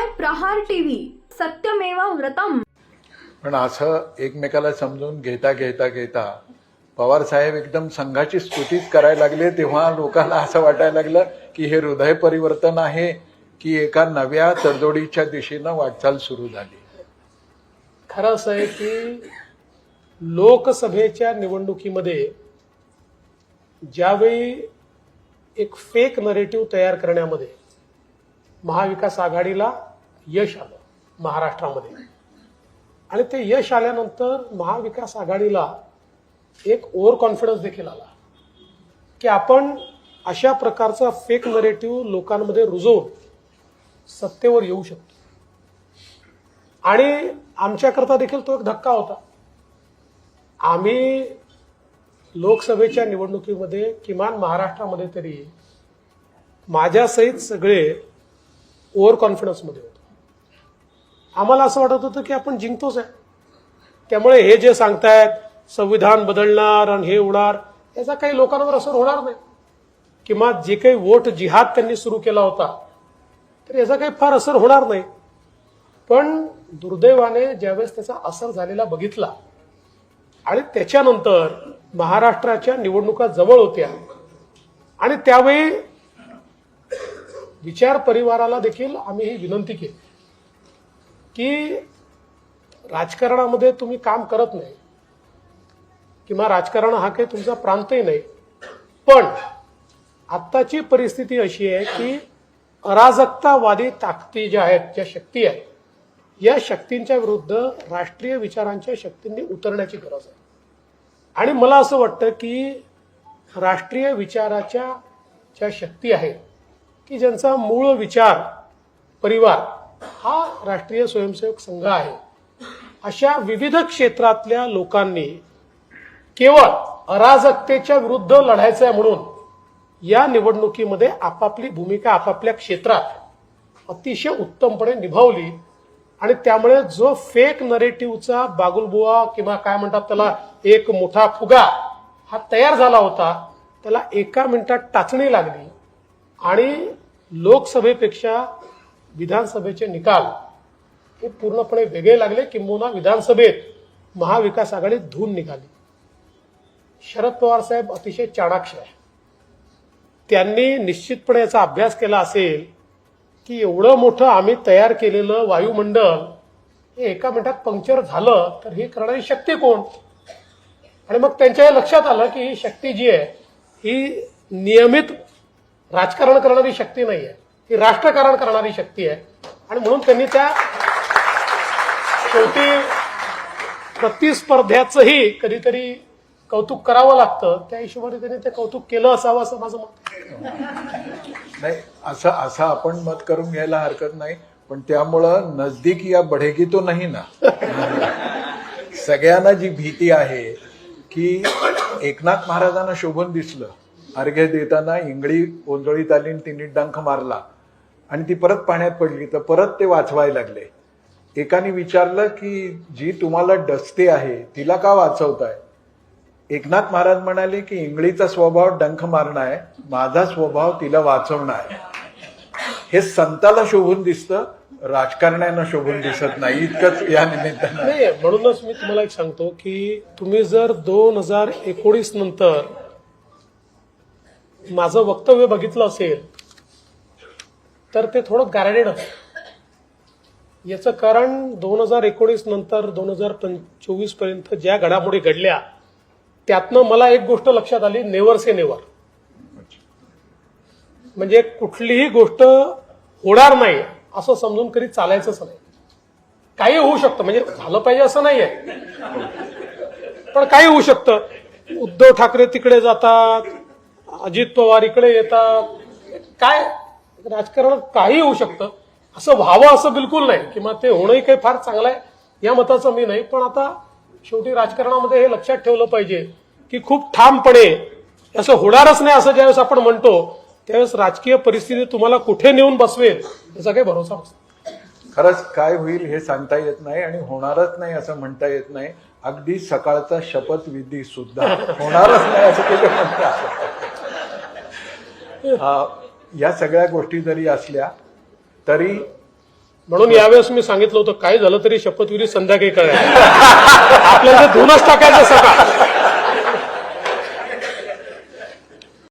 आहे प्रहार टीव्ही, सत्यमेव व्रतम. पण असं एकमेकाला समजून घेता घेता घेता पवार साहेब एकदम संघाची स्तुतीच करायला लागले, तेव्हा लोकांना असं वाटायला लागलं की हे हृदय परिवर्तन आहे की एका नव्या तडजोडीच्या दिशेनं वाटचाल सुरू झाली. खरं असं आहे की लोकसभेच्या निवडणुकीमध्ये ज्यावेळी एक फेक नरेटिव्ह तयार करण्यामध्ये महाविकास आघाडीला यश आलं महाराष्ट्रामध्ये, आणि ते यश आल्यानंतर महाविकास आघाडीला एक ओव्हर कॉन्फिडन्स देखील आला की आपण अशा प्रकारचा फेक नरेटिव्ह लोकांमध्ये रुजवून सत्तेवर येऊ शकतो. आणि आमच्याकरता देखील तो एक धक्का होता. आम्ही लोकसभेच्या निवडणुकीमध्ये किमान महाराष्ट्रामध्ये तरी माझ्यासहित सगळे ओव्हर कॉन्फिडन्समध्ये होतो. आम्हाला असं वाटत होतं की आपण जिंकतोच आहे. त्यामुळे हे जे सांगतायत संविधान बदलणार आणि हे होणार, याचा काही लोकांवर असर होणार नाही. किंवा जे काही वोट जिहाद त्यांनी सुरू केला होता तर याचा काही फार असर होणार नाही. पण दुर्दैवाने ज्यावेळेस त्याचा असर झालेला बघितला आणि त्याच्यानंतर महाराष्ट्राच्या निवडणुका जवळ होत्या आणि त्यावेळी विचार परिवाराला देखील आम्ही ही विनंती केली की राजकारणामध्ये तुम्ही काम करत नाही किंवा राजकारण हा काही तुमचा प्रांतही नाही, पण आत्ताची परिस्थिती अशी आहे की अराजकतावादी ताकदी ज्या आहेत, ज्या शक्ती आहेत, या शक्तींच्या विरुद्ध राष्ट्रीय विचारांच्या शक्तींनी उतरण्याची गरज आहे. आणि मला असं वाटतं की राष्ट्रीय विचाराच्या ज्या शक्ती आहेत की ज्यांचा मूळ विचार परिवार हा राष्ट्रीय स्वयंसेवक संघ आहे, अशा विविध क्षेत्रातल्या लोकांनी केवळ अराजकतेच्या विरुद्ध लढायचं आहे म्हणून या निवडणुकीमध्ये आपापली भूमिका आपापल्या क्षेत्रात अतिशय उत्तमपणे निभावली. आणि त्यामुळे जो फेक नरेटिव्हचा बागुलबुवा किंवा काय म्हणतात त्याला एक मोठा फुगा हा तयार झाला होता, त्याला एका मिनिटात टाचणी लागली आणि लोकसभेपेक्षा विधानसभेचे निकाल हे पूर्णपणे वेगळे लागले. किंबहुना विधानसभेत महाविकास आघाडी धून निघाली. शरद पवार साहेब अतिशय चाणाक्ष आहे. त्यांनी निश्चितपणे याचा अभ्यास केला असेल की एवढं मोठं आम्ही तयार केलेलं वायुमंडल हे एका मिनिटात पंक्चर झालं तर ही करणारी शक्ती कोण. आणि मग त्यांच्या हे लक्षात आलं की ही शक्ती जी आहे ही नियमित राजकारण करणारी शक्ती नाही आहे, ही राष्ट्रकारण करणारी शक्ती आहे. आणि म्हणून त्यांनी त्या शेवटी प्रतिस्पर्ध्याचंही कधीतरी कौतुक करावं लागतं, त्या हिशोबाने त्यांनी ते कौतुक केलं असावं असं माझं मत. नाही, असं आपण मत करून घ्यायला हरकत नाही, पण त्यामुळं नजदीक या बढेगी तो नाही ना. सगळ्यांना जी भीती आहे की एकनाथ महाराजांना शोभून दिसलं, अर्घ्य देताना इंगळी ओंजळीत आली आणि तिने डंख मारला आणि ती परत पाण्यात पडली, तर परत ते वाचवायला लागले. एकाने विचारलं की जी तुम्हाला डसते आहे तिला का वाचवताय. एकनाथ महाराज म्हणाले की इंगळीचा स्वभाव डंख मारणं आहे, माझा स्वभाव तिला वाचवणं आहे. हे संताला शोभून दिसतं, राजकारण्यांना शोभून दिसत नाही. इतकंच या निमित्तानं. नाही, म्हणूनच मी तुम्हाला एक सांगतो की तुम्ही जर 2019 नंतर माझं वक्तव्य बघितलं असेल तर ते थोडं गार्डेड असतं. याचं कारण 2019 नंतर 2024 पर्यंत ज्या घडामोडी घडल्या त्यातनं मला एक गोष्ट लक्षात आली, नेव्हर से नेव्हर. म्हणजे कुठलीही गोष्ट होणार नाही असं समजून कधी चालायचंच नाही. काही होऊ शकतं, म्हणजे झालं पाहिजे असं नाहीये, पण काही होऊ शकतं. उद्धव ठाकरे तिकडे जातात, अजित पवार इकडे येतात, काय राजकारणात काही होऊ शकतं. असं व्हावं असं बिलकुल नाही किंवा ते होणंही काही फार चांगलं आहे या मताचं मी नाही. पण आता शेवटी राजकारणामध्ये हे लक्षात ठेवलं पाहिजे की खूप ठामपणे असं होणारच नाही असं ज्यावेळेस आपण म्हणतो त्यावेळेस राजकीय परिस्थिती तुम्हाला कुठे नेऊन बसवेल याचा काही भरोसा नसतो. खरंच काय होईल हे सांगता येत नाही आणि होणारच नाही असं म्हणता येत नाही. अगदी सकाळचा शपथविधी सुद्धा होणारच नाही असं ते म्हणतात. या सगळ्या गोष्टी जरी असल्या तरी म्हणून यावेळेस मी सांगितलं होतं काय झालं तरी शपथविधी संध्याकाळी करायचं आपल्याला धुनच टाकायचं सकाळ